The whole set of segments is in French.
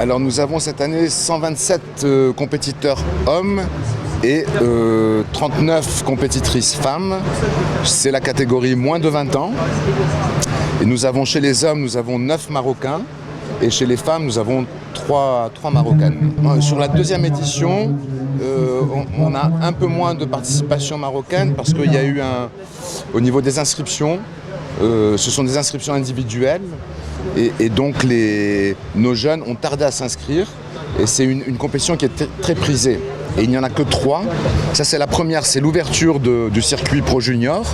Alors nous avons cette année 127 compétiteurs hommes et 39 compétitrices femmes. C'est la catégorie moins de 20 ans. Et nous avons chez les hommes, nous avons 9 Marocains et chez les femmes, nous avons 3 Marocaines. Sur la deuxième édition, on a un peu moins de participation marocaine parce qu'il y a eu au niveau des inscriptions, ce sont des inscriptions individuelles et donc nos jeunes ont tardé à s'inscrire et c'est une compétition qui est très prisée. Et il n'y en a que 3. Ça c'est la première, c'est l'ouverture du circuit Pro Junior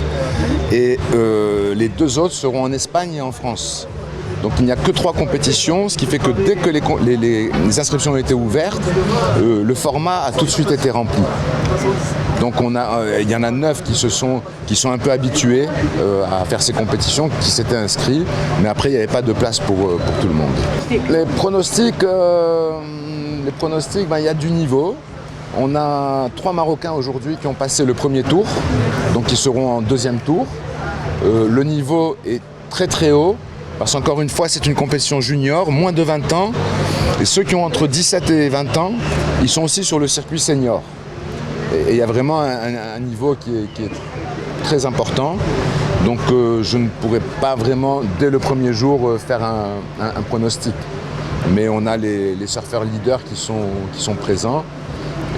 et les 2 autres seront en Espagne et en France. Donc il n'y a que 3 compétitions, ce qui fait que dès que les inscriptions ont été ouvertes, le format a tout de suite été rempli. Donc il y en a 9 qui sont un peu habitués à faire ces compétitions, qui s'étaient inscrits, mais après il n'y avait pas de place pour tout le monde. Les pronostics, il y a du niveau. On a 3 Marocains aujourd'hui qui ont passé le premier tour, donc qui seront en deuxième tour. Le niveau est très très haut. Parce qu'encore une fois, c'est une compétition junior, moins de 20 ans. Et ceux qui ont entre 17 et 20 ans, ils sont aussi sur le circuit senior. Et il y a vraiment un niveau qui est très important. Donc je ne pourrais pas vraiment, dès le premier jour, faire un pronostic. Mais on a les surfeurs leaders qui sont présents,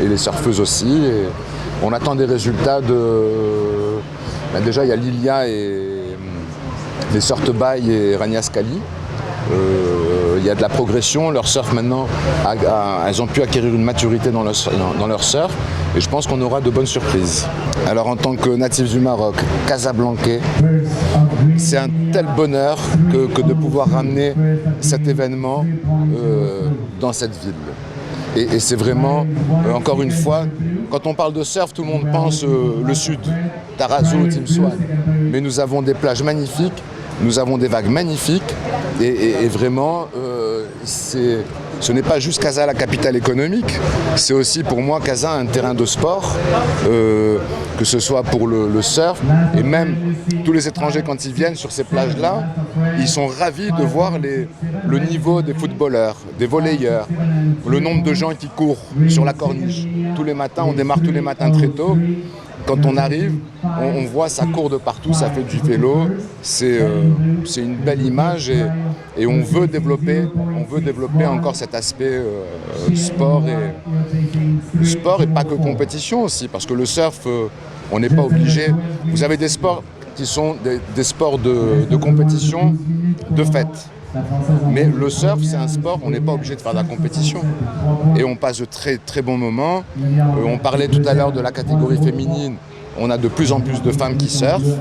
et les surfeuses aussi. Et on attend des résultats déjà, il y a Lilia et les Sortebaï et Rania Scali. Il y a de la progression, leur surf maintenant, elles ont pu acquérir une maturité dans leur surf et je pense qu'on aura de bonnes surprises. Alors en tant que natif du Maroc, casablancais, c'est un tel bonheur que de pouvoir ramener cet événement dans cette ville. Et c'est vraiment, encore une fois, quand on parle de surf, tout le monde pense le sud, Tarazout, Timsouane. Mais nous avons des plages magnifiques, nous avons des vagues magnifiques et vraiment, ce n'est pas juste Casa la capitale économique, c'est aussi pour moi Casa un terrain de sport, que ce soit pour le surf et même tous les étrangers quand ils viennent sur ces plages-là, ils sont ravis de voir le niveau des footballeurs, des volleyeurs, le nombre de gens qui courent sur la corniche. Tous les matins, on démarre tous les matins très tôt. Quand on arrive, on voit ça court de partout, ça fait du vélo, c'est une belle image et on veut développer encore cet aspect sport et pas que compétition aussi, parce que le surf, on n'est pas obligé. Vous avez des sports qui sont des sports de compétition de fête. Mais le surf, c'est un sport, on n'est pas obligé de faire de la compétition. Et on passe de très très bons moments. On parlait tout à l'heure de la catégorie féminine. On a de plus en plus de femmes qui surfent.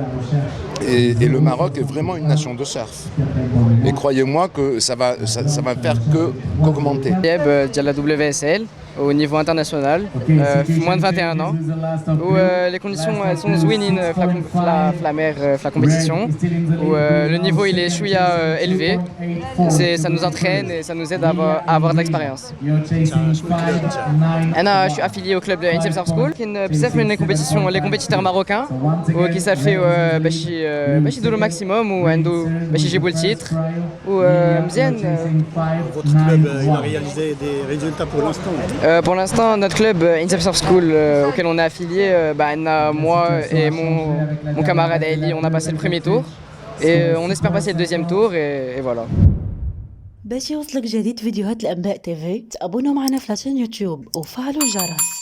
Et le Maroc est vraiment une nation de surf. Et croyez-moi que ça va faire qu'augmenter. De la WSL au niveau international, moins de 21 ans, où les conditions sont zwinin la compétition, où le niveau il est chouïa élevé, ça nous entraîne et ça nous aide à avoir de l'expérience. Je suis affilié au club de Intel Surf School, qui est les compétiteurs marocains, qui ça fait le maximum, ou j'ai beau le titre, ou Votre club il a réalisé des résultats pour l'instant? Pour l'instant, notre club Intel Surf School auquel on est affilié, moi et mon camarade Ali, on a passé le premier tour et on espère passer le deuxième tour et voilà. باش يوصلك جديد فيديوهات الأنباء تيفي تابونوا معنا في لاشين يوتيوب وفعلوا الجرس.